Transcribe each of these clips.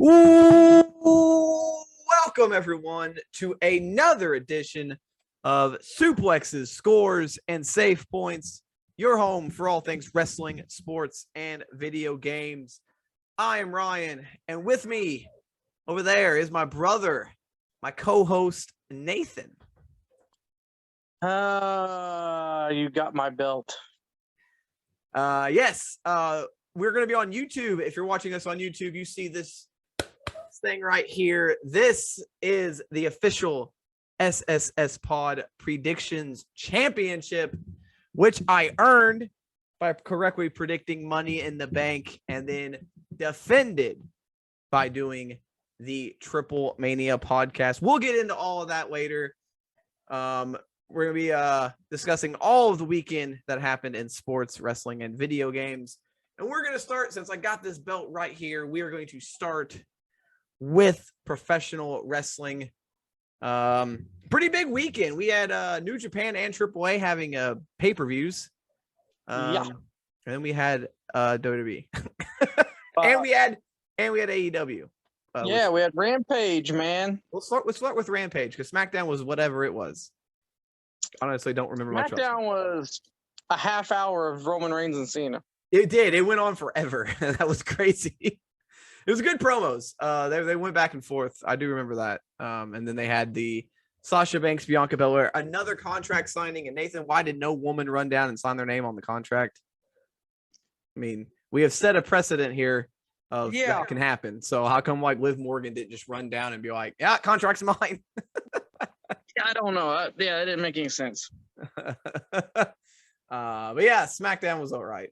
Ooh, welcome everyone to another edition of Suplexes, Scores, and Safe Points, your home for all things wrestling, sports, and video games. I am Ryan, and with me over there is my brother, my co-host, Nathan. You got my belt. Yes, we're going to be on YouTube. If you're watching us on YouTube, you see this thing right here. This is the official ssspod predictions championship, which I earned by correctly predicting Money in the Bank and then defended by doing the Triplemania podcast. We'll get into all of that later. We're going to be discussing all of the weekend that happened in sports, wrestling, and video games. And we're going to start, since I got this belt right here, we are going to start with professional wrestling. Pretty big weekend. We had New Japan and AAA having pay-per-views. And then we had WWE. and we had AEW. We had Rampage, man. Let's start with Rampage, because Smackdown was whatever it was. Honestly, don't remember much. Smackdown was a half hour of Roman Reigns and Cena. It did. It went on forever. That was crazy. It was good promos. They went back and forth. I do remember that. And then they had the Sasha Banks, Bianca Belair, another contract signing. And Nathan, why did no woman run down and sign their name on the contract? I mean, we have set a precedent here of that can happen. So how come like Liv Morgan didn't just run down and be like, yeah, contract's mine? I don't know. It didn't make any sense. But yeah, SmackDown was all right.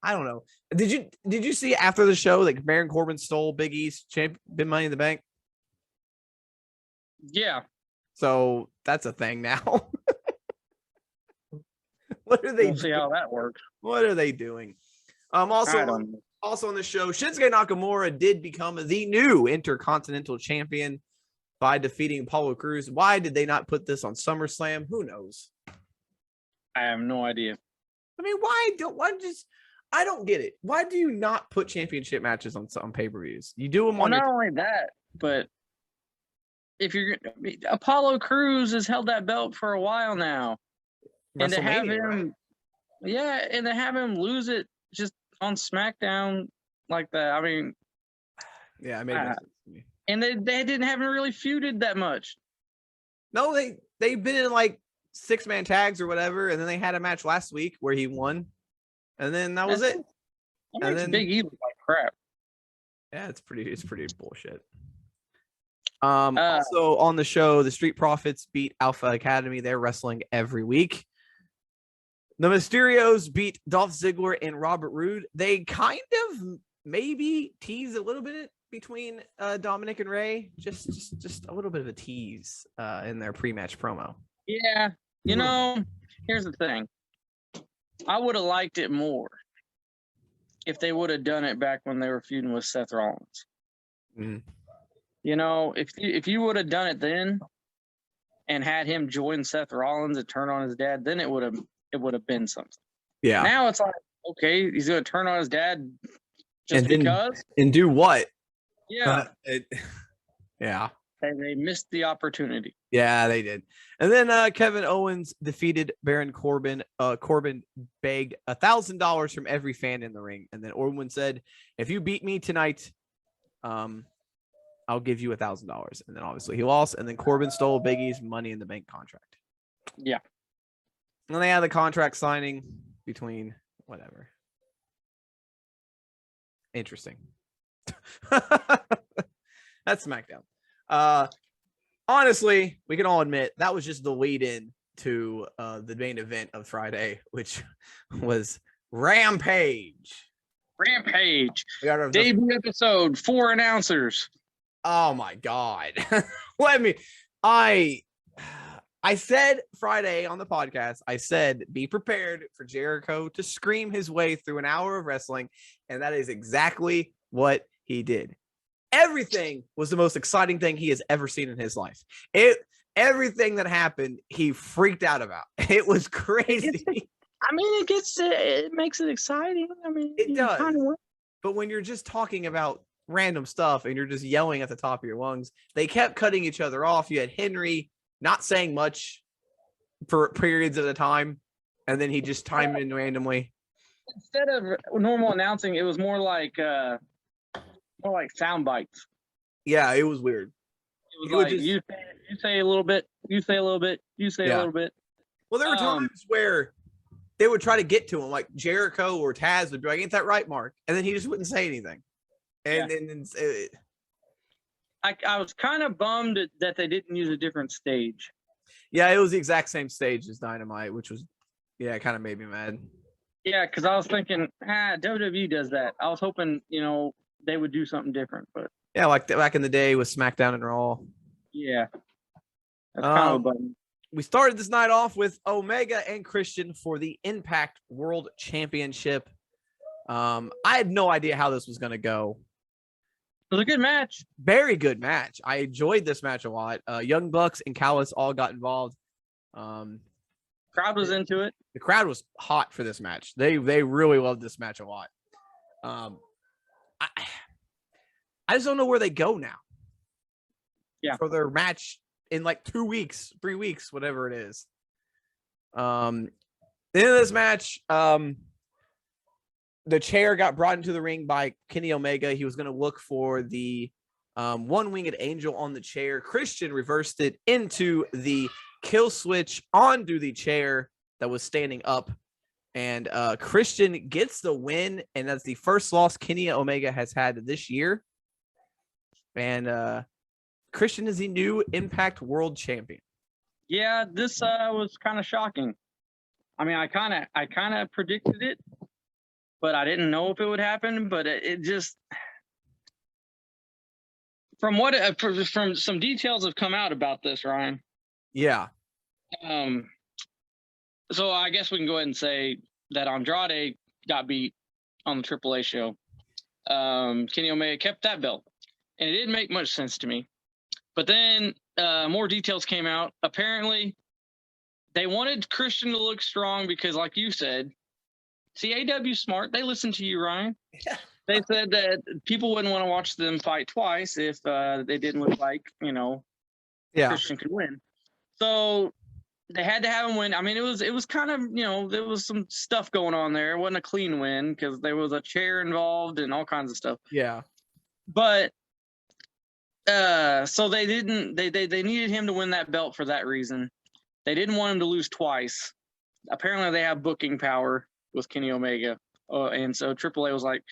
I don't know. Did you see after the show that Baron Corbin stole Big E's big Money in the Bank? Yeah. So that's a thing now. What are they? We'll see how that works. What are they doing? Also on the show, Shinsuke Nakamura did become the new Intercontinental Champion by defeating Apollo Crews. Why did they not put this on SummerSlam? Who knows? I have no idea. I mean, I don't get it. Why do you not put championship matches on pay-per-views? You do them on not only that, but if Apollo Crews has held that belt for a while now. And to have him and to have him lose it just on SmackDown like that. I mean, yeah, I mean, and they haven't really feuded that much. No, they've been in like 6-man tags or whatever, and then they had a match last week where he won, and then that was it. That makes Big E look like crap. Yeah, it's pretty bullshit. Also on the show, the Street Profits beat Alpha Academy. They're wrestling every week. The Mysterios beat Dolph Ziggler and Robert Roode. They kind of maybe tease a little bit between Dominic and Ray, just a little bit of a tease in their pre-match promo. Yeah, here's the thing. I would have liked it more if they would have done it back when they were feuding with Seth Rollins. Mm-hmm. If you would have done it then and had him join Seth Rollins and turn on his dad, then it would have been something. Yeah. Now it's like, okay, he's going to turn on his dad just because. And do what? Yeah. Yeah. They missed the opportunity. Yeah, they did. And then Kevin Owens defeated Baron Corbin. Corbin begged $1,000 from every fan in the ring. And then Owens said, if you beat me tonight, I'll give you $1,000. And then obviously he lost. And then Corbin stole Big E's Money in the Bank contract. Yeah. And they had the contract signing between whatever. Interesting. That's SmackDown. Honestly, we can all admit that was just the lead in to the main event of Friday, which was Rampage. Debut episode, 4 announcers. Oh my God. I said Friday on the podcast, I said, be prepared for Jericho to scream his way through an hour of wrestling. And that is exactly what he did. Everything was the most exciting thing he has ever seen in his life. Everything that happened, he freaked out about. It was crazy. I mean, it makes it exciting. I mean, it does. But when you're just talking about random stuff and you're just yelling at the top of your lungs, they kept cutting each other off. You had Henry not saying much for periods at a time, and then he just timed in randomly. Instead of normal announcing, it was more like sound bites. Yeah, it was weird. It was like you say a little bit, you say a little bit, you say a little bit. Well, there were times where they would try to get to him, like Jericho or Taz would be like, "Ain't that right, Mark?" And then he just wouldn't say anything. And then I was kind of bummed that they didn't use a different stage. Yeah, it was the exact same stage as Dynamite, which was, it kind of made me mad. Yeah, because I was thinking, WWE does that. I was hoping, they would do something different, but yeah, like back in the day with SmackDown and Raw. Yeah, that's kind of a bummer. We started this night off with Omega and Christian for the Impact World Championship. I had no idea how this was going to go. It was a good match. Very good match. I enjoyed this match a lot. Young Bucks and Callis all got involved. Crowd was into it. The crowd was hot for this match. They really loved this match a lot. I just don't know where they go now. Yeah. For their match in like 2 weeks, 3 weeks, whatever it is. The end of this match, the chair got brought into the ring by Kenny Omega. He was going to look for the one-winged angel on the chair. Christian reversed it into the kill switch onto the chair that was standing up. And Christian gets the win, and that's the first loss Kenny Omega has had this year. And Christian is the new Impact World Champion. Yeah, this was kind of shocking. I mean, I kind of predicted it, but I didn't know if it would happen. But it just, from some details have come out about this, Ryan. Yeah. So I guess we can go ahead and say that Andrade got beat on the AAA show. Kenny Omega kept that belt, and it didn't make much sense to me. But then more details came out. Apparently, they wanted Christian to look strong because, like you said, AEW's smart. They listened to you, Ryan. Yeah. They said that people wouldn't want to watch them fight twice if they didn't look like, Christian could win. So they had to have him win. I mean, it was kind of, there was some stuff going on there. It wasn't a clean win because there was a chair involved and all kinds of stuff. Yeah. But so they needed him to win that belt for that reason. They didn't want him to lose twice. Apparently they have booking power with Kenny Omega. And so AAA was like,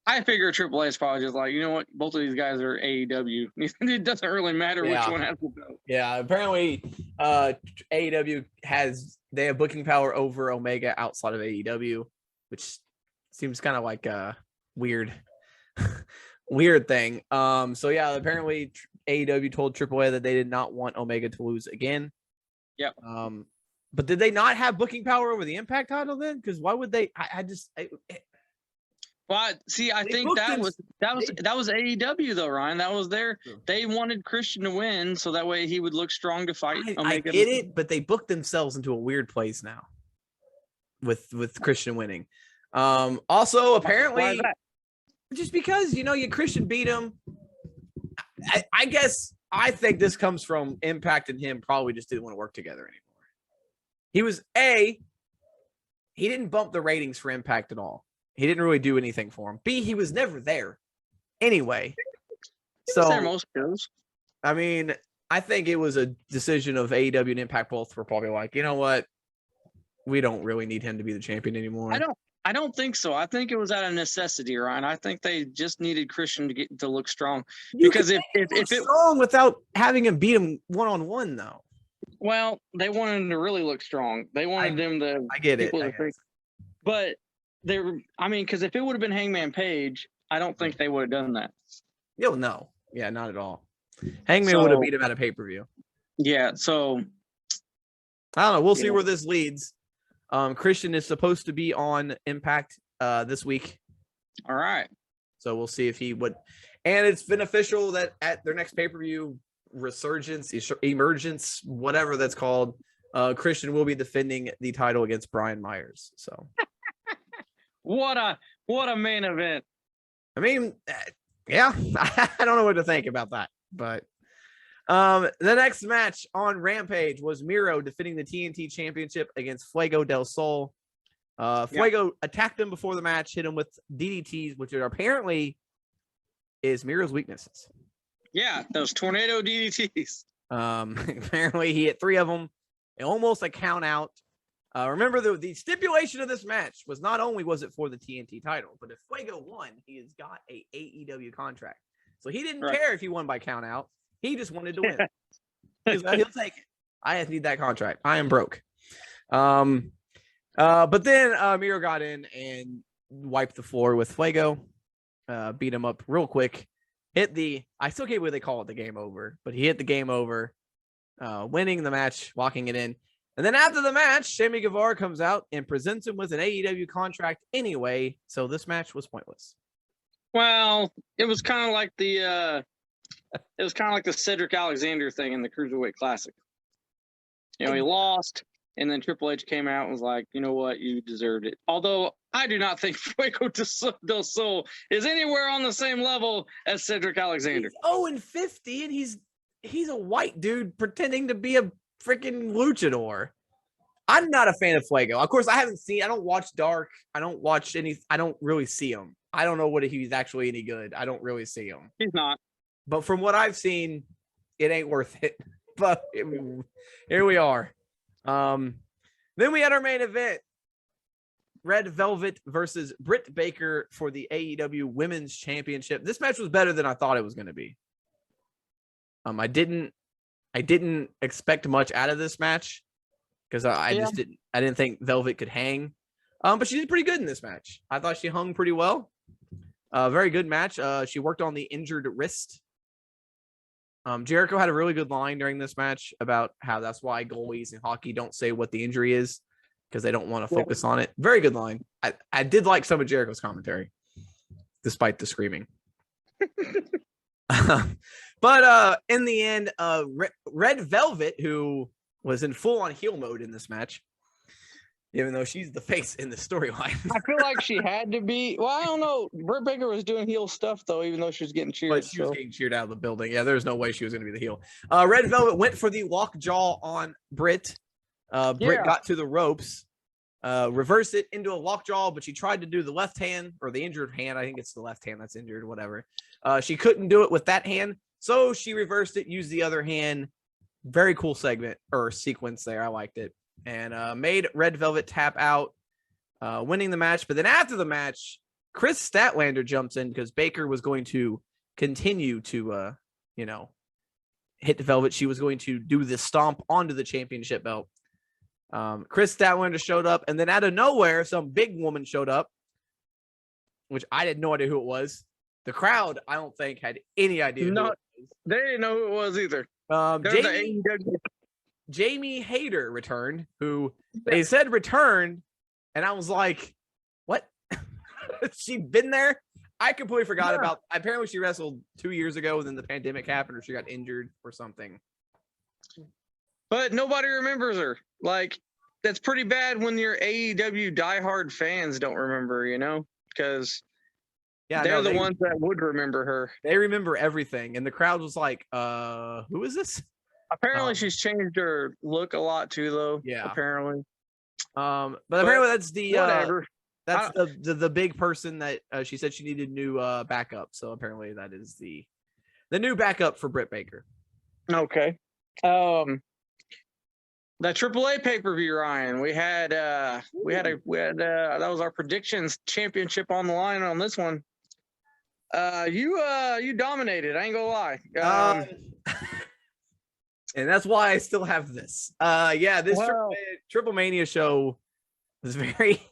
I figure AAA is probably just like, you know what? Both of these guys are AEW. It doesn't really matter which one has the belt. Yeah, apparently AEW they have booking power over Omega outside of AEW, which seems kind of like a weird thing. So yeah, apparently AEW told AAA that they did not want Omega to lose again. Yep. But did they not have booking power over the Impact title then? Because why would they? Well, see, I think that was AEW though, Ryan. That was they wanted Christian to win so that way he would look strong to fight Omega. I get it, but they booked themselves into a weird place now with Christian winning. Also, apparently, just because Christian beat him, I guess I think this comes from Impact and him probably just didn't want to work together anymore. He didn't bump the ratings for Impact at all. He didn't really do anything for him. B, he was never there anyway. So there most shows. I mean, I think it was a decision of AEW and Impact both were probably like, you know what? We don't really need him to be the champion anymore. I don't think so. I think it was out of necessity, Ryan. I think they just needed Christian to look strong. Because if it strong without having him beat him one-on-one though. Well, they wanted him to really look strong. They wanted them to. I get it. But because if it would have been Hangman Page, I don't think they would have done that. No. Yeah, not at all. Hangman would have beat him at a pay-per-view. Yeah, so I don't know. We'll see where this leads. Christian is supposed to be on Impact this week. All right. So we'll see if he would. And it's been official that at their next pay-per-view, Resurgence, Emergence, whatever that's called, Christian will be defending the title against Brian Myers. So what a main event. I mean, yeah, I don't know what to think about that. But the next match on Rampage was Miro defending the TNT Championship against Fuego del Sol. Fuego attacked him before the match, hit him with DDTs, which are apparently is Miro's weaknesses. Yeah, those tornado DDTs. Apparently he hit 3 of them. Almost a count out. Remember, the stipulation of this match was not only was it for the TNT title, but if Fuego won, he has got a AEW contract. So he didn't care if he won by count out. He just wanted to win. He'll take it. I need that contract. I am broke. But then Miro got in and wiped the floor with Fuego, beat him up real quick. I still can't believe they call it the game over, but he hit the game over, winning the match, locking it in. And then after the match, Sammy Guevara comes out and presents him with an AEW contract anyway. So this match was pointless. Well, it was kind of like the Cedric Alexander thing in the Cruiserweight Classic. He lost, and then Triple H came out and was like, you know what, you deserved it. Although I do not think Fuego del Sol is anywhere on the same level as Cedric Alexander. He's 0-50, and he's a white dude pretending to be a freaking luchador. I'm not a fan of Fuego. Of course, I don't watch Dark. I don't really see him. I don't know what he's actually any good. I don't really see him. He's not. But from what I've seen, it ain't worth it. But here we are. Then we had our main event. Red Velvet versus Britt Baker for the AEW Women's Championship. This match was better than I thought it was going to be. I didn't expect much out of this match because I didn't think Velvet could hang. But she did pretty good in this match. I thought she hung pretty well. Very good match. She worked on the injured wrist. Jericho had a really good line during this match about how that's why goalies in hockey don't say what the injury is because they don't want to focus on it. Very good line. I did like some of Jericho's commentary, despite the screaming. But in the end, Red Velvet, who was in full-on heel mode in this match, even though she's the face in the storyline. I feel like she had to be. Well, I don't know. Britt Baker was doing heel stuff, though, even though she was getting cheered. But she was getting cheered out of the building. Yeah, there's no way she was going to be the heel. Red Velvet went for the lockjaw on Britt. Britt got to the ropes, reversed it into a lockjaw, but she tried to do the left hand or the injured hand. I think it's the left hand that's injured, whatever. She couldn't do it with that hand, so she reversed it, used the other hand. Very cool segment or sequence there. I liked it. And made Red Velvet tap out, winning the match. But then after the match, Chris Statlander jumps in because Baker was going to continue to, hit the Velvet. She was going to do the stomp onto the championship belt. Chris Statlander showed up, and then out of nowhere, some big woman showed up, which I had no idea who it was. The crowd, I don't think, had any idea who it was. They didn't know who it was either. Jamie Hayter returned, who they said returned, and I was like, what? She'd been there? I completely forgot about. Apparently she wrestled 2 years ago, and then the pandemic happened, or she got injured or something. But nobody remembers her. Like, that's pretty bad when your AEW diehard fans don't remember, because they're the ones that would remember her. They remember everything, and the crowd was like, who is this? Apparently she's changed her look a lot too, though. Yeah. Apparently. But apparently that's the whatever. That's the big person that she said she needed new backup. So apparently that is the new backup for Britt Baker. Okay. The AAA pay-per-view, Ryan. We had that was our predictions championship on the line on this one. You dominated. I ain't gonna lie. And that's why I still have this. This Triplemania show was very.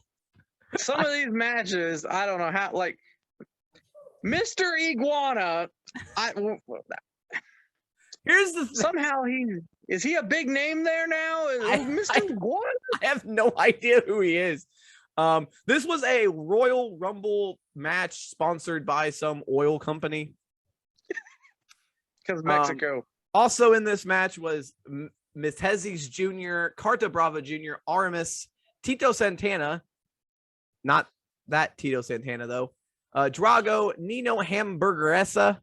Some of these matches, I don't know how. Like Mr. Iguana, here's the thing. Somehow is he a big name there now? Mr. Iguana? I have no idea who he is. This was a Royal Rumble match sponsored by some oil company. Because Mexico. Also in this match was Mitezis Jr., Carta Brava Jr., Aramis, Tito Santana. Not that Tito Santana, though. Drago, Nino Hamburgeressa,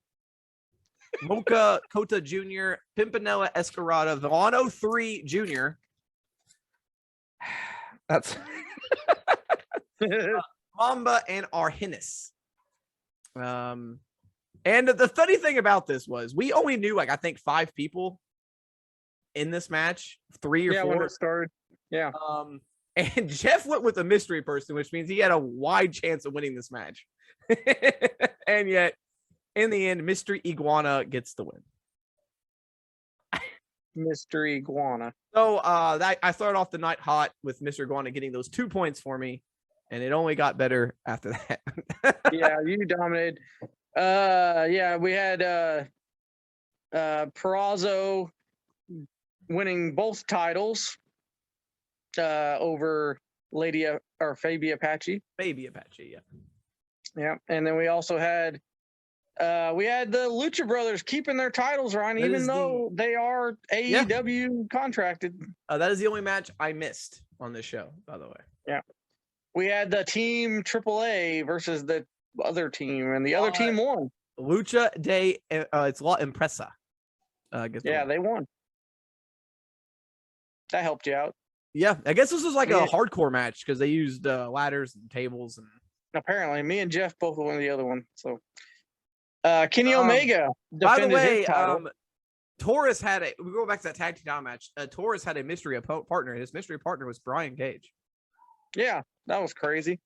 Mocha Kota Jr., Pimpinella Escarada, Villano 3 Jr. That's Mamba and Arhinis. And the funny thing about this was we only knew like I think 5 people in this match, 3 or 4 when it started. Yeah. And Jeff went with a mystery person, which means he had a wide chance of winning this match. And yet, in the end, Mystery Iguana gets the win. Mystery Iguana. So I started off the night hot with Mr. Iguana getting those 2 points for me, and it only got better after that. Yeah, you dominated. We had Perazzo winning both titles over Lady or Fabi Apache. Fabi Apache, yeah. Yeah, and then we also had the Lucha Brothers keeping their titles, Ryan, even though they are AEW contracted. That is the only match I missed on this show, by the way. Yeah. We had the team AAA versus the other team, and the other team won. Lucha de it's La Impresa. They won. That helped you out. Yeah, I guess this was like a hardcore match because they used ladders and tables and. Apparently, me and Jeff both won the other one. So, Kenny Omega. By the way, Taurus had a. We go back to that tag team title match. Taurus had a mystery partner. His mystery partner was Brian Cage. Yeah, that was crazy.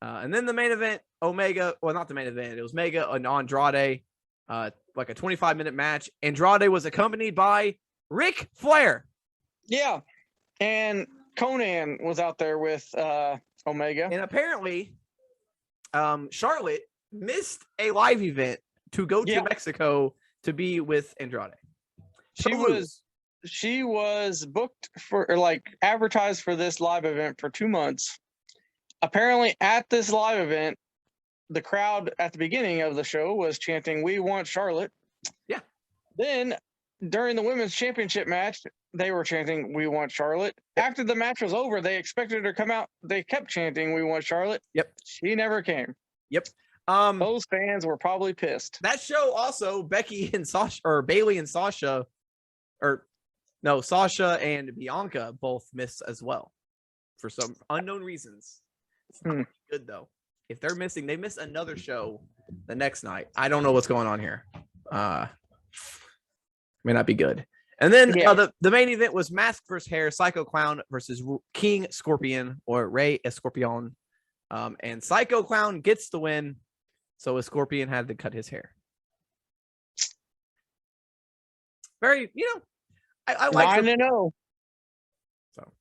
And then the main event, Omega. Well, not the main event. It was Mega and Andrade. Like a 25-minute match. Andrade was accompanied by Ric Flair. Yeah, and Conan was out there with Omega. And apparently, Charlotte missed a live event to go to Mexico to be with Andrade. She was booked for, or like advertised for this live event for 2 months. Apparently, at this live event, the crowd at the beginning of the show was chanting, "We want Charlotte." Yeah. Then during the women's championship match, they were chanting, "We want Charlotte." After the match was over, they expected her to come out. They kept chanting, "We want Charlotte." Yep. She never came. Yep. Those fans were probably pissed. That show also, Becky and Sasha, or Bailey and Sasha, Sasha and Bianca both missed as well for some unknown reasons. It's not good though. If they're missing, they miss another show the next night. I don't know what's going on here. May not be good. And then the main event was Mask vs. Hair, Psycho Clown versus King Scorpion or Rey Escorpion. And Psycho Clown gets the win. So a Scorpion had to cut his hair. Very, I like 9-0. So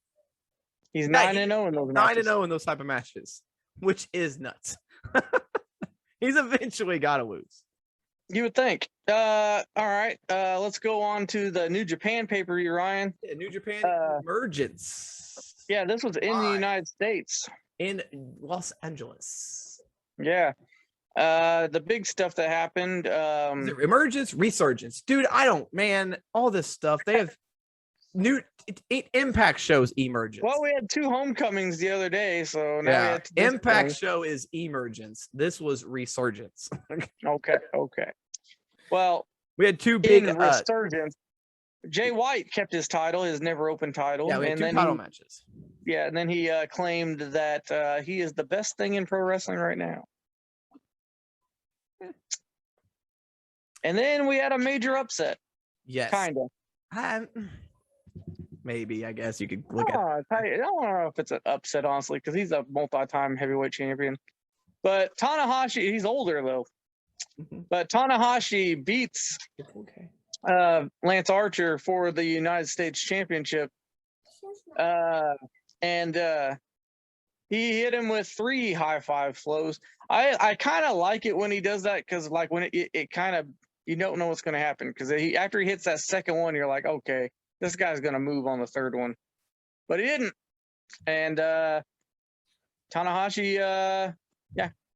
he's 9-0 in those matches. 9-0 in those type of matches, which is nuts. He's eventually got to lose. You would think. All right. Let's go on to the New Japan pay-per-view, Ryan. Yeah, New Japan Emergence. Yeah, this was in the United States. In Los Angeles. Yeah. The big stuff that happened. Emergence, Resurgence. Dude, all this stuff. They have new Impact shows Emergence. Well, we had 2 homecomings the other day, so now we had Impact show is Emergence. This was Resurgence. Okay. Well, we had 2 big Resurgence. Jay White kept his title, his never open title. Yeah, we had 2 title matches. Yeah, and then he claimed that he is the best thing in pro wrestling right now. And then we had a major upset. Yes. Kind of. Maybe, I guess you could look at it. I don't know if it's an upset, honestly, because he's a multi-time heavyweight champion. But Tanahashi, he's older, though. But Tanahashi beats Lance Archer for the United States Championship. And he hit him with 3 high-five flows. I kind of like it when he does that because, like, when it kind of, you don't know what's going to happen because after he hits that second one, you're like, okay, this guy's going to move on the third one. But he didn't. And Tanahashi,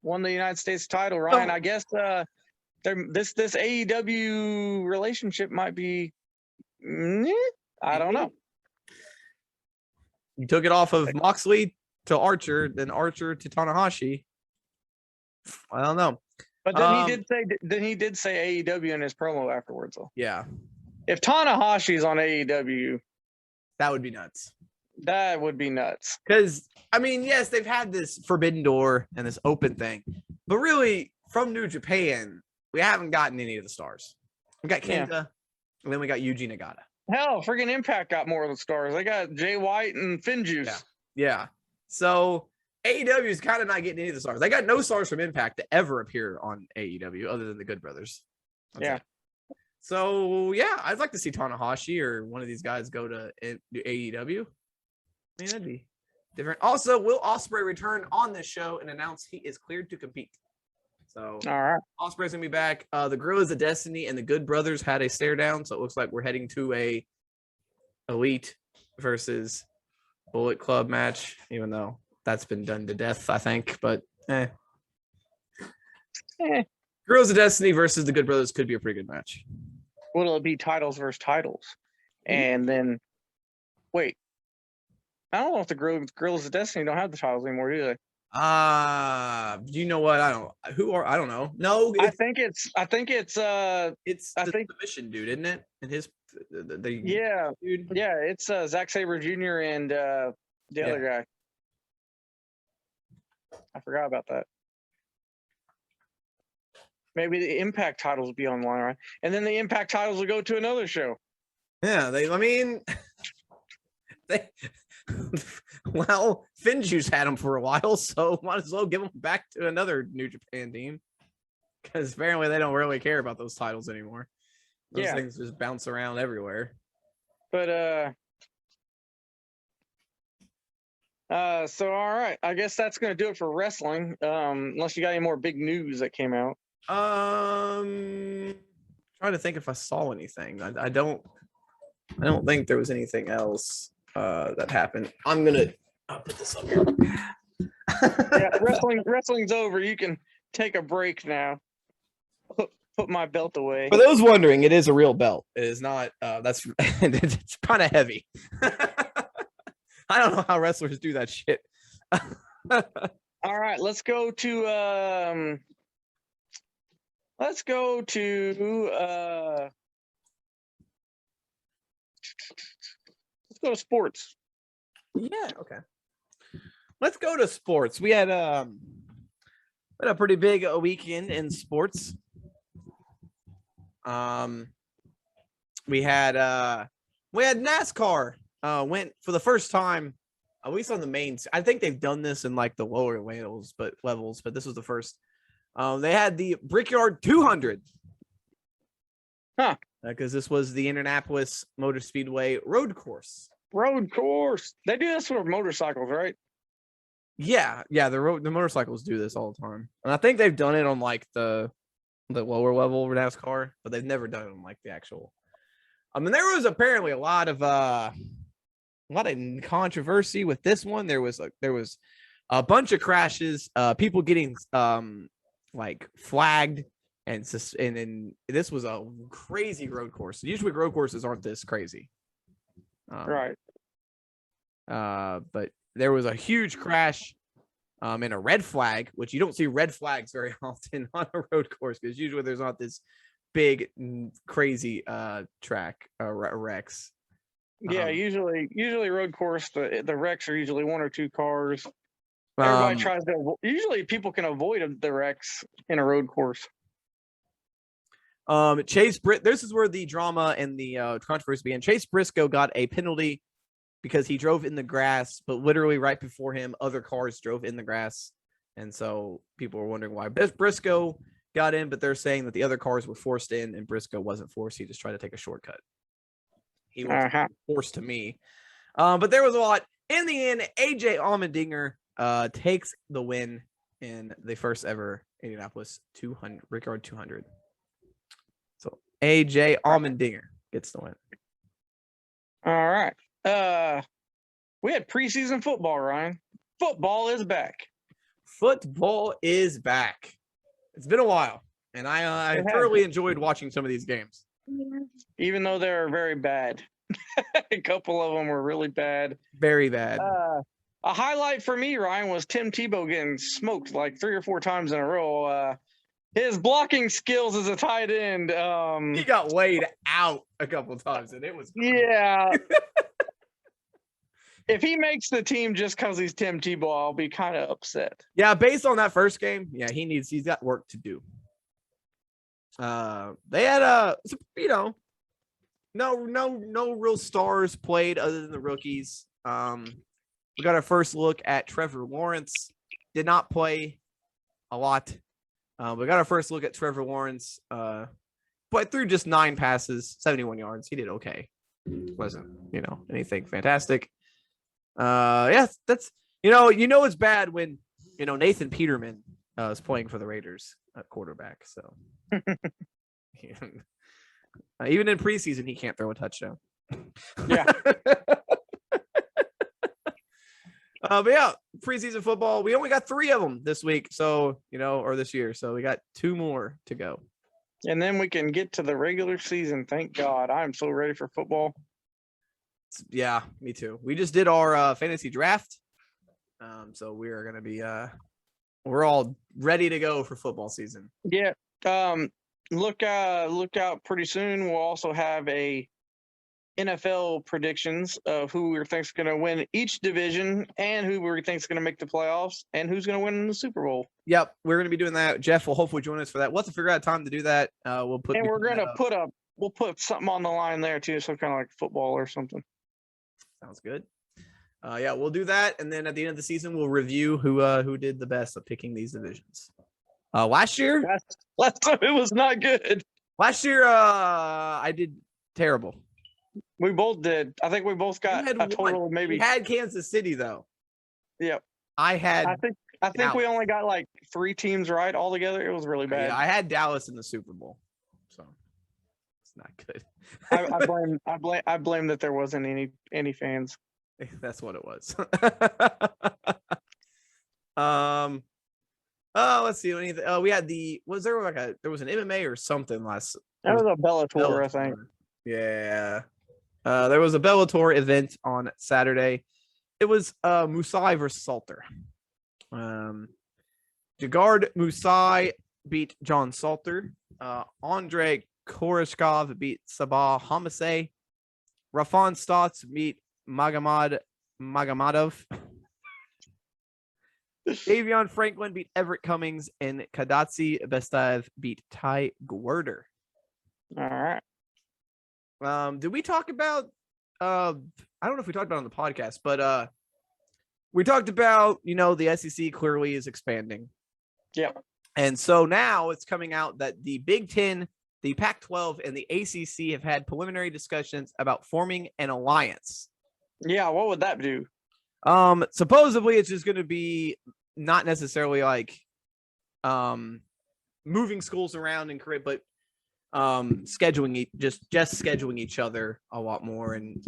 won the United States title, Ryan. I guess this AEW relationship might be, I don't know. You took it off of Moxley to Archer, then Archer to Tanahashi. I don't know. But then he did say AEW in his promo afterwards, though. Yeah. If Tanahashi's on AEW, that would be nuts. That would be nuts. Because, I mean, yes, they've had this Forbidden Door and this open thing, but really, from New Japan, we haven't gotten any of the stars. We got Kenta, and then we got Yuji Nagata. Hell, freaking Impact got more of the stars. They got Jay White and Finjuice. Yeah. So AEW is kind of not getting any of the stars. They got no stars from Impact to ever appear on AEW other than the Good Brothers. That's it. So, yeah, I'd like to see Tanahashi or one of these guys go to AEW. I mean, that'd be different. Also, will Ospreay return on this show and announce he is cleared to compete? So, all right, Ospreay's gonna be back. The Guerrillas of Destiny and the Good Brothers had a stare down, so it looks like we're heading to a Elite versus Bullet Club match, even though that's been done to death, I think. But Guerrillas of Destiny versus the Good Brothers could be a pretty good match. Will it be titles versus titles? And then, wait, I don't know if the Guerrillas of Destiny don't have the titles anymore, do they? You know what? I don't know. No, I think it's the submission dude, isn't it? And his dude. It's Zack Sabre Jr. and the other guy. I forgot about that. Maybe the Impact titles will be online, right? And then the Impact titles will go to another show. Yeah, well, Finjuice had them for a while, so might as well give them back to another New Japan team. Because apparently they don't really care about those titles anymore. Those things just bounce around everywhere. But so all right, I guess that's gonna do it for wrestling. Unless you got any more big news that came out. Trying to think if I saw anything. I don't think there was anything else that happened. I'll put this up here. Wrestling's over. You can take a break now. Put my belt away. For those wondering, it is a real belt. It is not. That's it's kind of heavy. I don't know how wrestlers do that shit. All right, let's go to sports. Yeah, okay. Let's go to sports. We had a pretty big weekend in sports. We had NASCAR went for the first time, at least on the mains. I think they've done this in like the lower levels, but this was the first. They had the Brickyard 200. Because this was the Indianapolis Motor Speedway road course. They do this for motorcycles, right? Yeah. The motorcycles do this all the time, and I think they've done it on like the lower level of NASCAR, but they've never done it on like the actual. I mean, there was apparently a lot of controversy with this one. There was a bunch of crashes, people getting like flagged. And this was a crazy road course. Usually road courses aren't this crazy. Right. But there was a huge crash in a red flag, which you don't see red flags very often on a road course because usually there's not this big, crazy track wrecks. Yeah, usually road course, the wrecks are usually one or two cars. Everybody tries to. Usually people can avoid the wrecks in a road course. Chase Brit. This is where the drama and the controversy began. Chase Briscoe got a penalty because he drove in the grass, but literally right before him, other cars drove in the grass, and so people were wondering why Briscoe got in. But they're saying that the other cars were forced in, and Briscoe wasn't forced. He just tried to take a shortcut. He was forced to me. But there was a lot. In the end, AJ Allmendinger takes the win in the first ever Indianapolis 200 Brickyard 200. So AJ Allmendinger gets the win. All right. We had preseason football, Ryan. Football is back. Football is back. It's been a while, and I thoroughly enjoyed watching some of these games. Even though they're very bad. A couple of them were really bad. Very bad. A highlight for me, Ryan, was Tim Tebow getting smoked like 3 or 4 times in a row. His blocking skills as a tight end. He got laid out a couple times, and it was yeah. If he makes the team just because he's Tim Tebow, I'll be kind of upset. Yeah, based on that first game, yeah, he's got work to do. They had no real stars played other than the rookies. We got our first look at Trevor Lawrence. Did not play a lot. We got our first look at Trevor Lawrence. But threw just 9 passes, 71 yards. He did okay. Wasn't anything fantastic. That's it's bad when Nathan Peterman is playing for the Raiders at quarterback. So even in preseason, he can't throw a touchdown. Yeah. But yeah, preseason football. We only got 3 of them this week, so or this year. So we got 2 more to go. And then we can get to the regular season. Thank God. I'm so ready for football. Yeah, me too. We just did our fantasy draft. So we are going to be we're all ready to go for football season. Yeah. Look out pretty soon. We'll also have a NFL predictions of who we think is going to win each division and who we think is going to make the playoffs and who's going to win the Super Bowl. Yep, we're going to be doing that. Jeff will hopefully join us for that. We'll have to figure out time to do that. We'll put something on the line there too, some kind of like football or something. Sounds good. Yeah, we'll do that, and then at the end of the season, we'll review who did the best at picking these divisions. Last year, last time it was not good. Last year, I did terrible. We both did. I think we both got a total of maybe. We had Kansas City though. Yep. I think we only got like 3 teams right altogether. It was really bad. Yeah, I had Dallas in the Super Bowl, so it's not good. I blame that there wasn't any fans. That's what it was. Let's see. We had there was an MMA or something last. That was a Bellator, I think. Yeah. There was a Bellator event on Saturday. It was Musai versus Salter. Jagard Musai beat John Salter. Andre Koreshkov beat Sabah Hamasey. Rafan Stotts beat Magamadov. Davion Franklin beat Everett Cummings, and Kadatsi Bestaev beat Ty Gwerder. All right. Did we talk about I don't know if we talked about it on the podcast, but we talked about the SEC clearly is expanding. Yeah. And so now it's coming out that the Big Ten, the Pac-12, and the ACC have had preliminary discussions about forming an alliance. Yeah, what would that do? Supposedly it's just going to be not necessarily like moving schools around and create, but scheduling scheduling each other a lot more. And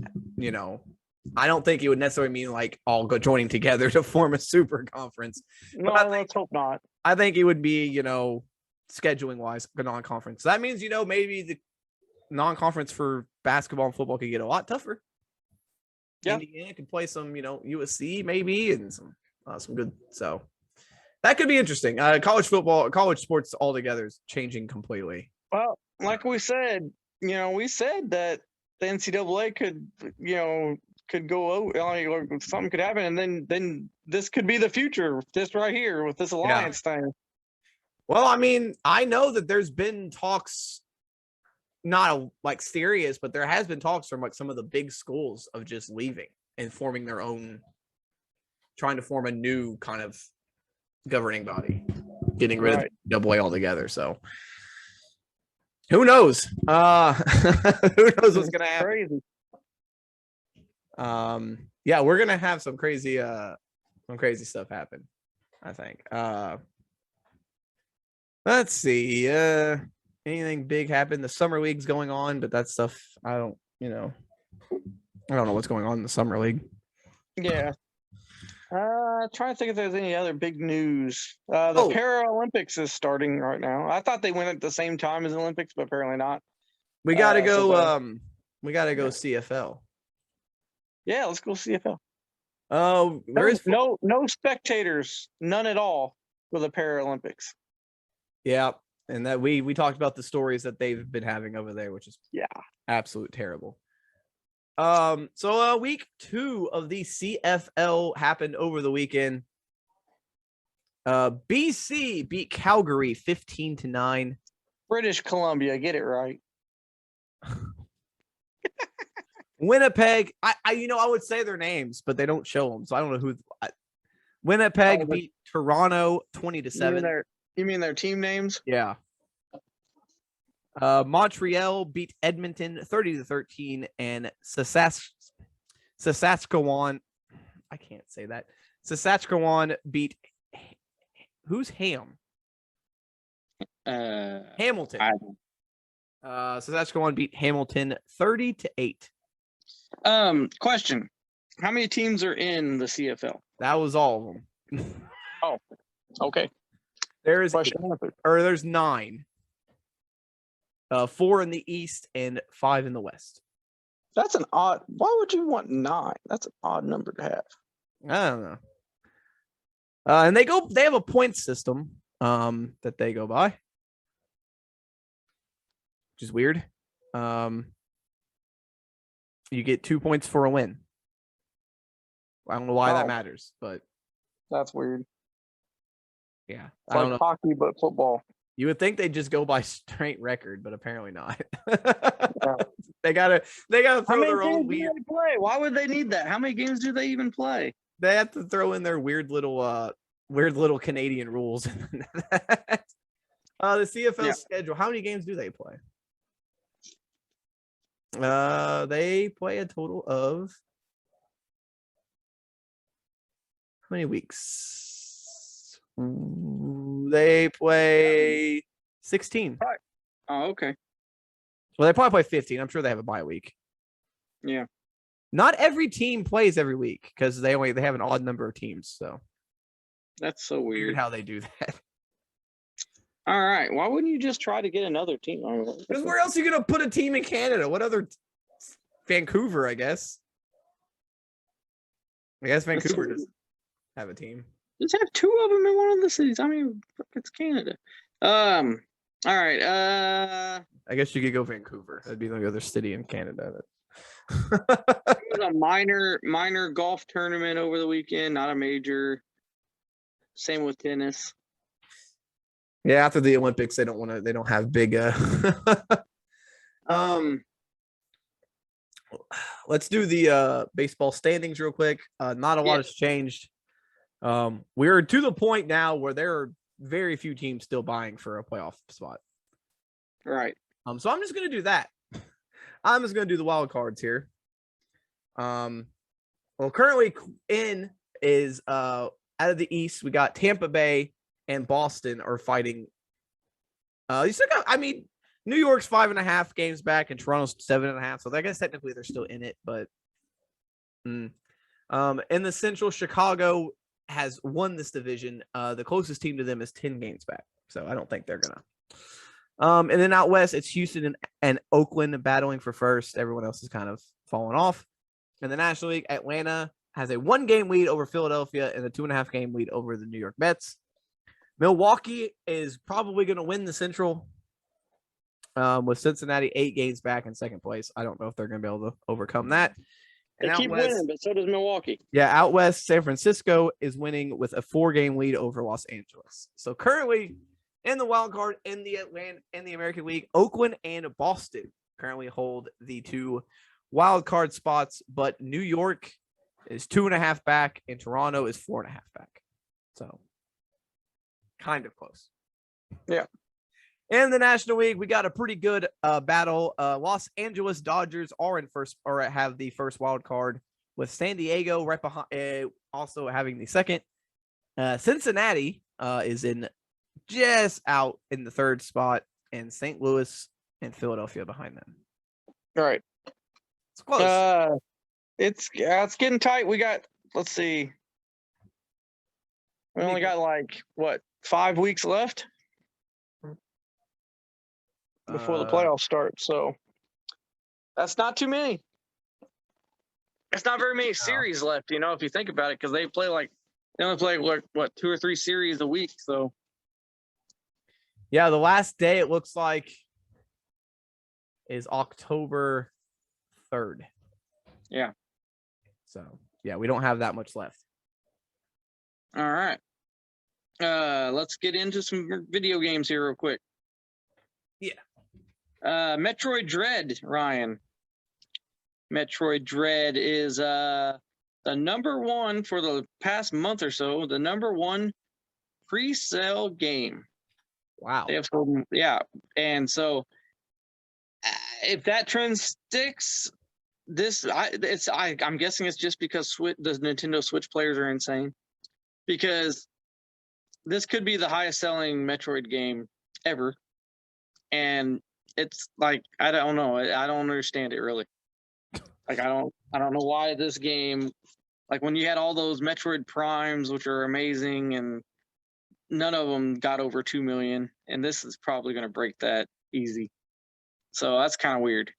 I don't think it would necessarily mean like all joining together to form a super conference. No, let's hope not. I think it would be scheduling wise a non-conference. So that means maybe the non-conference for basketball and football could get a lot tougher. Yeah, Indiana could play some USC maybe and some good. So that could be interesting. College football, college sports altogether is changing completely. Well, like we said, we said that the NCAA could go over, something could happen, and then this could be the future. This right here with this alliance thing. Well, I mean, I know that there's been talks, not like serious, but there has been talks from like some of the big schools of just leaving and forming their own, trying to form a new kind of governing body, getting rid of the AA altogether. So who knows? Who knows what's gonna happen? Crazy. Yeah, we're gonna have some crazy stuff happen, I think. Let's see. Anything big happened? The summer league's going on, but that stuff I don't know what's going on in the summer league. Yeah. Trying to think if there's any other big news. The Paralympics is starting right now. I thought they went at the same time as the Olympics, but apparently not. We gotta go. We gotta go CFL. Yeah, let's go CFL. Oh, there is no spectators, none at all for the Paralympics. Yeah, and that we talked about the stories that they've been having over there, which is absolute terrible. So week 2 of the CFL happened over the weekend. BC beat Calgary 15-9. British Columbia, get it right. Winnipeg, I would say their names, but they don't show them, so I don't know who. Winnipeg beat Toronto 20-7. You mean their team names? Yeah. Montreal beat Edmonton 30-13, and Saskatchewan. I can't say that. Saskatchewan beat who's Ham? Hamilton. Saskatchewan beat Hamilton 30-8. Question: how many teams are in the CFL? That was all of them. Oh, okay. There's 9. 4 in the East and 5 in the West. That's an odd. Why would you want 9? That's an odd number to have. I don't know. And they have a point system that they go by, which is weird. You get 2 points for a win. I don't know why that matters, but that's weird. Yeah, it's like hockey but football. You would think they'd just go by straight record, but apparently not. They gotta throw their own weird play. Why would they need that? How many games do they even play? They have to throw in their weird little Canadian rules. The CFL schedule. How many games do they play? They play a total of how many weeks? They play 16. Right. Oh, okay. Well, they probably play 15. I'm sure they have a bye week. Yeah. Not every team plays every week because they have an odd number of teams. So that's so weird how they do that. All right. Why wouldn't you just try to get another team? Because where else are you gonna put a team in Canada? What other? Vancouver, I guess. Vancouver doesn't have a team. Just have 2 of them in one of the cities. I mean, it's Canada. All right. I guess you could go Vancouver. That'd be the other city in Canada. It was a minor golf tournament over the weekend, not a major. Same with tennis. Yeah, after the Olympics, they don't have big let's do the baseball standings real quick. Not a lot has changed. We're to the point now where there are very few teams still vying for a playoff spot. Right. So I'm just gonna do that. I'm just gonna do the wild cards here. Well, currently in is out of the East, we got Tampa Bay and Boston are fighting. You still got, New York's 5.5 games back and Toronto's 7.5. So I guess technically they're still in it, but in the Central, Chicago has won this division. The closest team to them is 10 games back. So I don't think they're gonna. And then out West, it's Houston and Oakland battling for first. Everyone else is kind of falling off. In the National League, Atlanta has a 1-game lead over Philadelphia and a 2.5-game lead over the New York Mets. Milwaukee is probably going to win the Central with Cincinnati 8 games back in second place. I don't know if they're going to be able to overcome that. And they keep winning, but so does Milwaukee. Yeah, out West, San Francisco is winning with a 4-game lead over Los Angeles. So currently in the wild card in the American League, Oakland and Boston currently hold the 2 wild card spots, but New York is 2.5 back and Toronto is 4.5 back. So kind of close. Yeah. In the National League, we got a pretty good battle. Los Angeles Dodgers are in first, or have the first wild card, with San Diego right behind, also having the second. Cincinnati is in just out in the third spot, and St. Louis and Philadelphia behind them. All right. It's close. It's getting tight. We got, let's see. We only got 5 weeks left before the playoffs start. So that's not too many. It's not very many series left, if you think about it, because they only play what 2 or 3 series a week. So yeah, the last day it looks like is October 3rd. Yeah. So yeah, we don't have that much left. All right. Let's get into some video games here real quick. Yeah. Metroid Dread, Ryan. Metroid Dread is the number one for the past month or so, the number one pre-sale game. Wow. They have sold, yeah. And so if that trend sticks, I'm guessing it's just because the Nintendo Switch players are insane, because this could be the highest selling Metroid game ever. And it's like, I don't know. I don't understand it really. Like, I don't know why this game, like when you had all those Metroid Primes, which are amazing, and none of them got over 2 million, and this is probably going to break that easy. So that's kind of weird.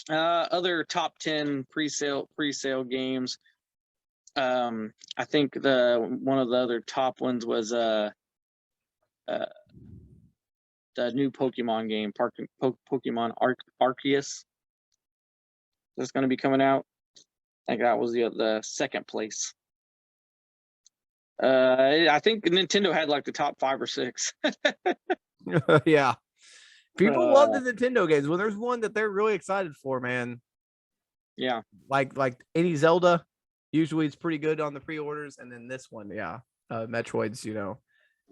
Other top 10 pre-sale games. I think one of the other top ones was the new Pokemon game, Pokemon Arceus. That's going to be coming out. I think that was the second place. I think Nintendo had like the top 5 or 6. Yeah. People love the Nintendo games. When there's one that they're really excited for, man. Yeah. Like any Zelda, usually it's pretty good on the pre-orders, and then this one, yeah. Metroid's,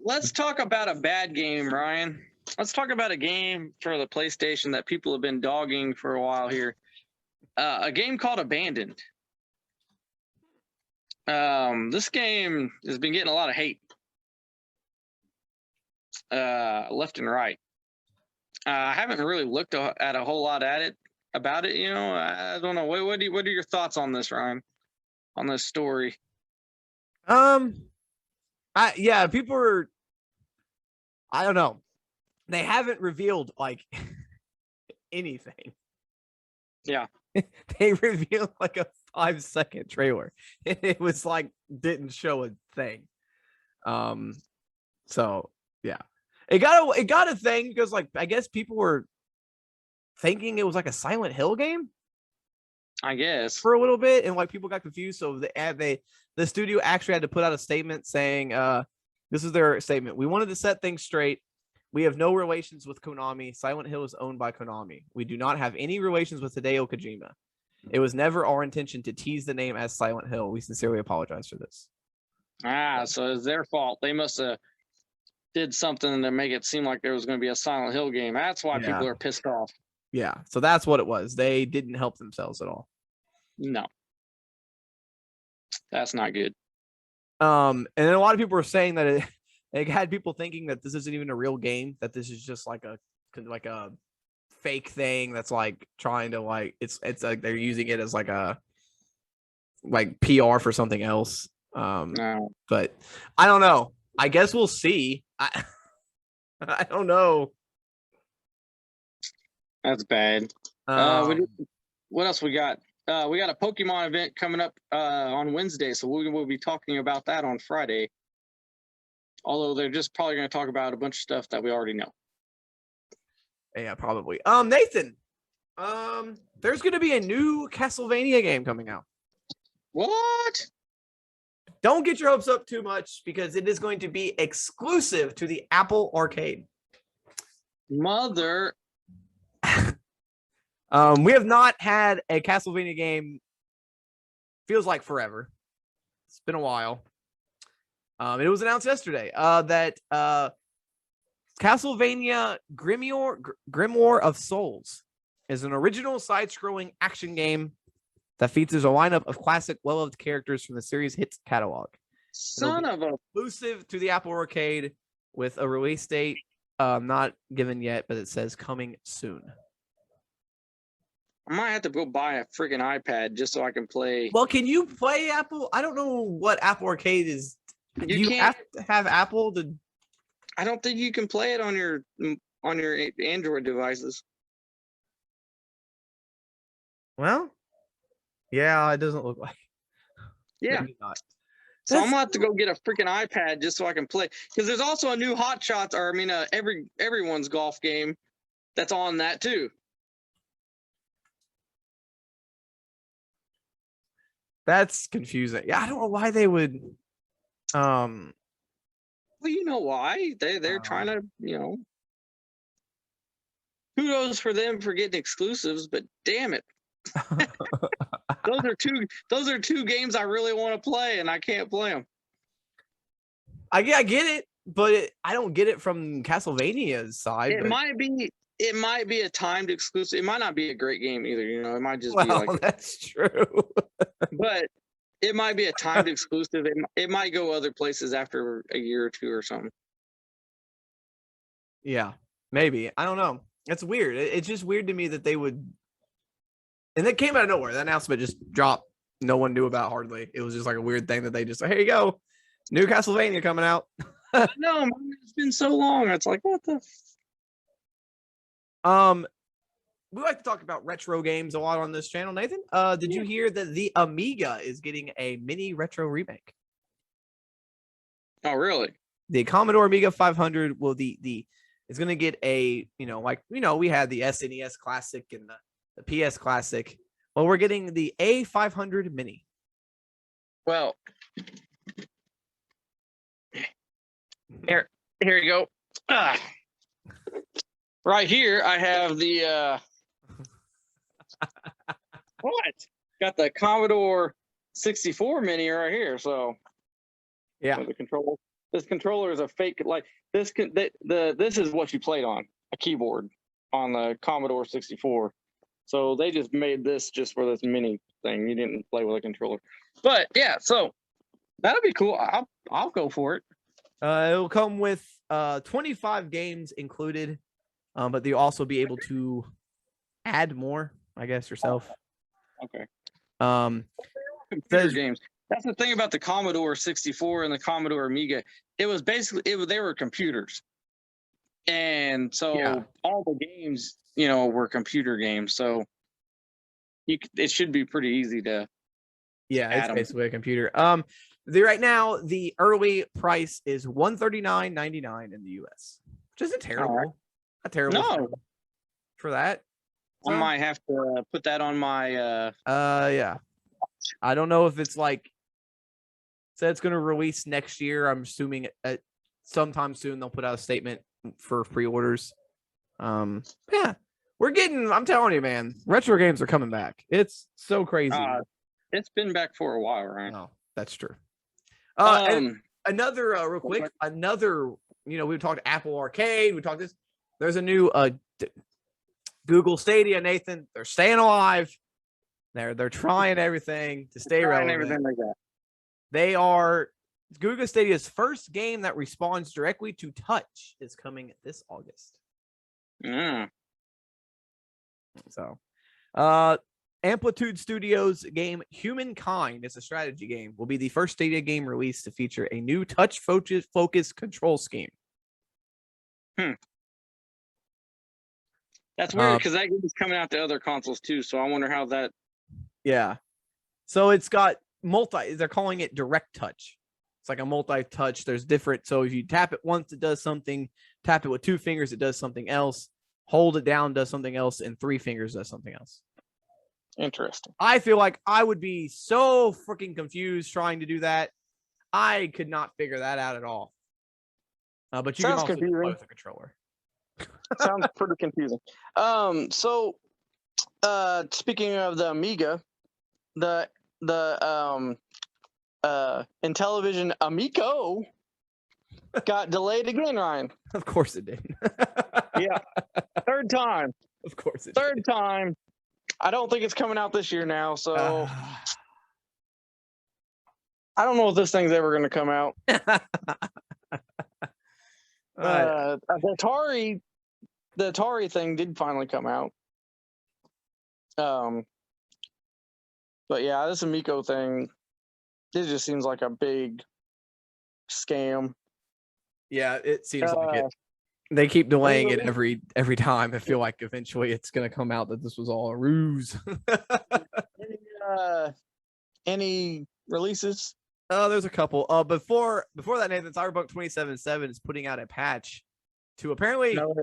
Let's talk about a bad game, Ryan. Let's talk about a game for the PlayStation that people have been dogging for a while here. A game called Abandoned. This game has been getting a lot of hate, left and right. I haven't really looked at a whole lot about it. I don't know. What are your thoughts on this, Ryan? On this story? People are. I don't know. They haven't revealed like anything. Yeah. They revealed like a 5-second trailer. It was like didn't show a thing. So yeah. It got a thing because like I guess people were thinking it was like a Silent Hill game. I guess for a little bit, and like people got confused. So the studio actually had to put out a statement saying, this is their statement. We wanted to set things straight. We have no relations with Konami. Silent Hill is owned by Konami. We do not have any relations with Hideo Kojima. It was never our intention to tease the name as Silent Hill. We sincerely apologize for this. So it's their fault. They must have did something to make it seem like there was going to be a Silent Hill game. That's why people are pissed off. Yeah, so that's what it was. They didn't help themselves at all. No. That's not good. And then a lot of people were saying that it had people thinking that this isn't even a real game, that this is just like a fake thing that's like trying to like it's like they're using it as like a PR for something else. No. But I don't know. I guess we'll see. I don't know. That's bad. What else we got? We got a Pokemon event coming up on Wednesday, so we will be talking about that on Friday. Although they're just probably going to talk about a bunch of stuff that we already know. Yeah, probably. Nathan, there's going to be a new Castlevania game coming out. What? Don't get your hopes up too much because it is going to be exclusive to the Apple Arcade. Mother. We have not had a Castlevania game. Feels like forever. It's been a while. It was announced yesterday that Castlevania Grimoire of Souls is an original side-scrolling action game that features a lineup of classic, well-loved characters from the series' hits catalog. Son of a... Exclusive to the Apple Arcade with a release date not given yet, but it says coming soon. I might have to go buy a freaking iPad just so I can play. Well, can you play Apple? I don't know what Apple Arcade is. You have to have Apple to. I don't think you can play it on your Android devices. Well, yeah, it doesn't look like. Yeah. Maybe not. So I'm gonna have to go get a freaking iPad just so I can play. Because there's also a new Hot Shots, or I mean, everyone's golf game that's on that too. That's confusing. Yeah, I don't know why they would. Well, you know why they're trying to, kudos for them for getting exclusives, but damn it, those are two games I really want to play and I can't play them. I get it, but I don't get it from Castlevania's side. It might be a timed exclusive. It might not be a great game either. It might just be like. That's true. But it might be a timed exclusive. It might go other places after a year or two or something. Yeah, maybe. I don't know. It's weird. It's just weird to me that they would. And that came out of nowhere. That announcement just dropped. No one knew about hardly. It was just like a weird thing that they just said, here you go. New Castlevania coming out. No, man, it's been so long. It's like, what the? We like to talk about retro games a lot on this channel, Nathan. Did you hear that the Amiga is getting a mini retro remake? Oh, really? The Commodore Amiga 500 will is going to get a, we had the SNES Classic and the PS Classic. Well, we're getting the A500 Mini. Well, here you go. Right here, I have the what? Got the Commodore 64 Mini right here. So yeah, the controller. This controller is a fake. Like this this is what you played on, a keyboard on the Commodore 64. So they just made this just for this mini thing. You didn't play with a controller, but yeah. So that'll be cool. I'll go for it. It'll come with 25 games included, but you'll also be able to add more, I guess, yourself. Okay. Computer games. That's the thing about the Commodore 64 and the Commodore Amiga. It was basically they were computers, and so all the games, were computer games. So it should be pretty easy to. Yeah, it's basically a computer. Right now the early price is $139.99 in the US, which isn't terrible. Right. Not terrible for that. So, I might have to put that on my. Yeah. I don't know if it's like. Said it's going to release next year. I'm assuming sometime soon they'll put out a statement for pre-orders. Yeah, I'm telling you, man, retro games are coming back. It's so crazy. It's been back for a while, right? Oh, that's true. And another real quick, we talked Apple Arcade. We talked this. There's a new Google Stadia, Nathan. They're staying alive. They're trying everything to stay relevant. Everything like that. They are Google Stadia's first game that responds directly to touch is coming this August. So, Amplitude Studios game Humankind is a strategy game. Will be the first Stadia game released to feature a new touch-focused control scheme. That's weird because that game is coming out to other consoles too. So I wonder how that. Yeah. So it's got they're calling it direct touch. It's like a multi-touch. There's different. So if you tap it once, it does something. Tap it with 2 fingers, it does something else. Hold it down, does something else, and 3 fingers does something else. Interesting. I feel like I would be so freaking confused trying to do that. I could not figure that out at all. But you can also play with a controller. Sounds pretty confusing. So speaking of the Amiga, the Intellivision Amico got delayed again, Ryan. Of course it did. Yeah. Third time. Of course it Third time. I don't think it's coming out this year now, so I don't know if this thing's ever going to come out. The Atari thing did finally come out. But yeah, this Amico thing, it just seems like a big scam. Yeah, it seems like it. They keep delaying it every time. I feel like eventually it's gonna come out that this was all a ruse. Any releases? There's a couple. Before that, Nathan, Cyberpunk 2077 is putting out a patch to apparently. No,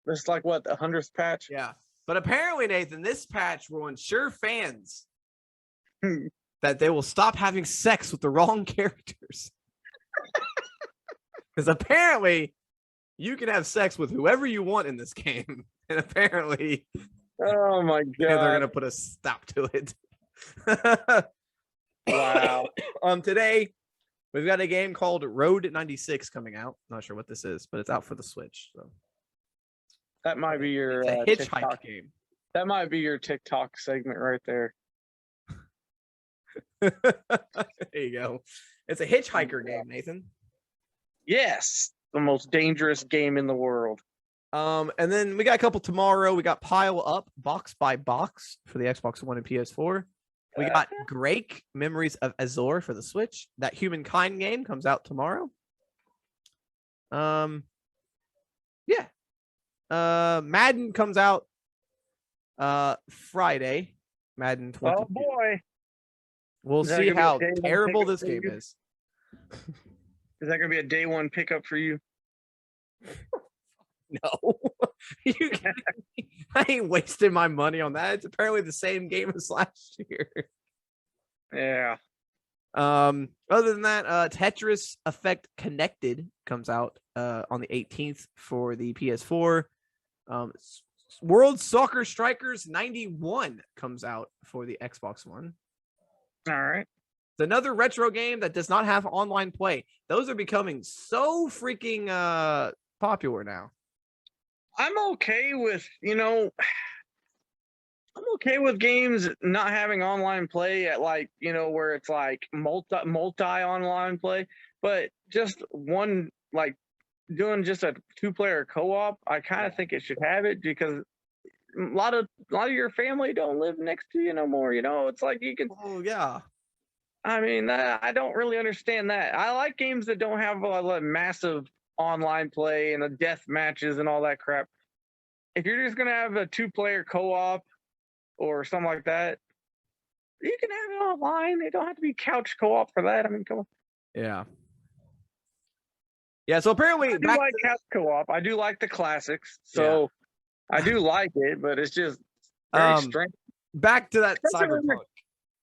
it's like what, the 100th patch? Yeah, but apparently, Nathan, this patch will ensure fans that they will stop having sex with the wrong characters. Because apparently, you can have sex with whoever you want in this game, and apparently, oh my god, they're gonna put a stop to it. Wow. Today we've got a game called Road 96 coming out. Not sure what this is, but it's out for the Switch. So that might be your hitchhike TikTok game. That might be your TikTok segment right there. There you go. It's a hitchhiker game, Nathan. Yes, the most dangerous game in the world. And then we got a couple tomorrow. We got Pile Up Box by Box for the Xbox One and PS4. We got Grake Memories of Azor for the Switch. That Humankind game comes out tomorrow. Yeah. Madden comes out Friday. Madden 22. Oh boy. We'll see how terrible this game is. Is that gonna be a day one pickup for you? No. I ain't wasting my money on that. It's apparently the same game as last year. Yeah. Other than that, Tetris Effect Connected comes out on the 18th for the PS4. World Soccer Strikers 91 comes out for the Xbox One. All right. It's another retro game that does not have online play. Those are becoming so freaking popular now. I'm okay with, I'm okay with games not having online play at where it's like multi online play, but just one, like doing just a 2-player co-op. I kind of think it should have it because a lot of your family don't live next to you no more. It's like you can. Oh yeah. I mean, I don't really understand that. I like games that don't have a massive online play and the death matches and all that crap. If you're just gonna have a 2-player co-op or something like that, you can have it online. They don't have to be couch co-op for that. I mean, come on. Yeah. Yeah. So apparently, I do like couch co-op. I do like the classics, so I do like it. But it's just very strange. Back to that Cyberpunk.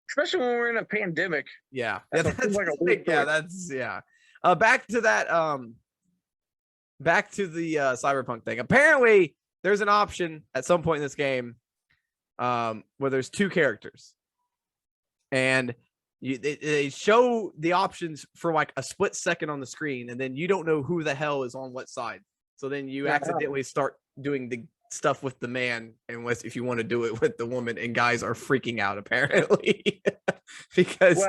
Especially when we're in a pandemic. Yeah. That's like a weird Back to that. Back to the Cyberpunk thing. Apparently, there's an option at some point in this game where there's 2 characters, and they show the options for like a split second on the screen, and then you don't know who the hell is on what side. So then you accidentally start doing the stuff with the man, unless if you want to do it with the woman, and guys are freaking out apparently because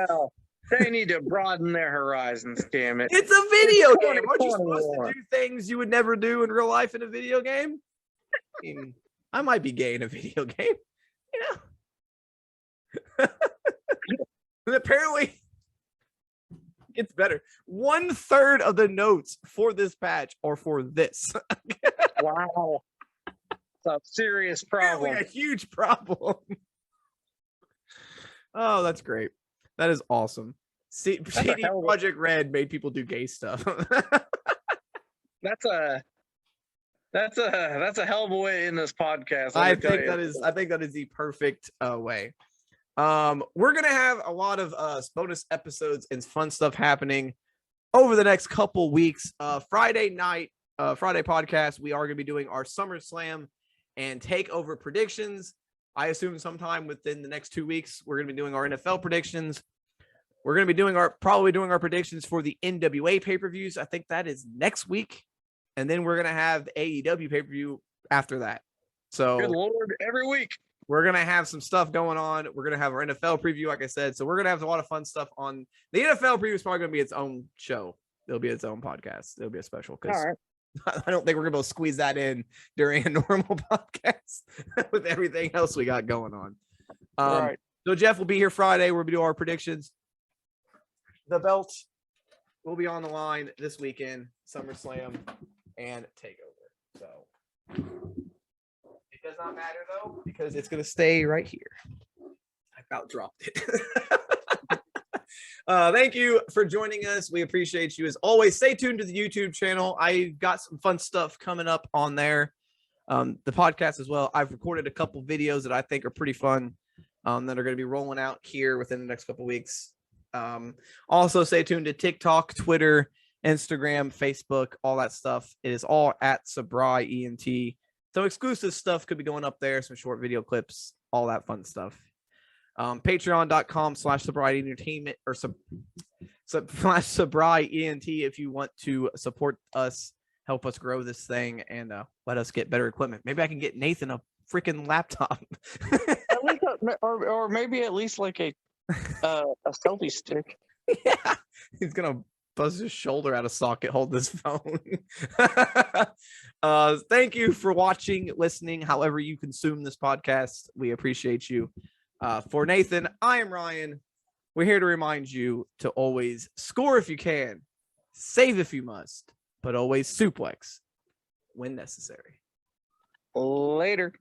they need to broaden their horizons. Damn it! It's a video game. Aren't you supposed to do things you would never do in real life in a video game? I mean, I might be gay in a video game, And apparently, it's better. 1/3 of the notes for this patch are for this. Wow. It's a serious problem. Apparently a huge problem. Oh, that's great. That is awesome. CD Projekt Red made people do gay stuff. That's a hell of a way in this podcast. I think that is the perfect way. We're gonna have a lot of bonus episodes and fun stuff happening over the next couple weeks. Friday podcast, we are gonna be doing our SummerSlam and Takeover predictions. I assume sometime within the next 2 weeks, we're gonna be doing our NFL predictions. We're gonna be probably doing our predictions for the NWA pay-per-views. I think that is next week. And then we're going to have the AEW pay-per-view after that. So good Lord, every week. We're going to have some stuff going on. We're going to have our NFL preview, like I said. So we're going to have a lot of fun stuff on the NFL preview. Is probably going to be its own show. It'll be its own podcast. It'll be a special because I don't think we're going to be able to squeeze that in during a normal podcast with everything else we got going on. All right. So Jeff will be here Friday. We'll be doing our predictions. The belt will be on the line this weekend. SummerSlam and Takeover. It does not matter though, because it's gonna stay right here. I about dropped it. Thank you for joining us. We appreciate you as always. Stay tuned to the YouTube channel. I got some fun stuff coming up on there. The podcast as well. I've recorded a couple videos that I think are pretty fun that are going to be rolling out here within the next couple weeks. Also stay tuned to TikTok, Twitter, Instagram, Facebook, all that stuff. It is all at Sabri ENT. So exclusive stuff could be going up there, some short video clips, all that fun stuff. Patreon.com/Sobriety Entertainment or Sabri ENT if you want to support us, help us grow this thing, and let us get better equipment. Maybe I can get Nathan a freaking laptop. At least, or maybe at least like a selfie stick. Yeah, he's gonna buzz his shoulder out of socket, hold this phone. Thank you for watching, listening, however you consume this podcast. We appreciate you. For Nathan, I am Ryan. We're here to remind you to always score if you can, save if you must, but always suplex when necessary. Later.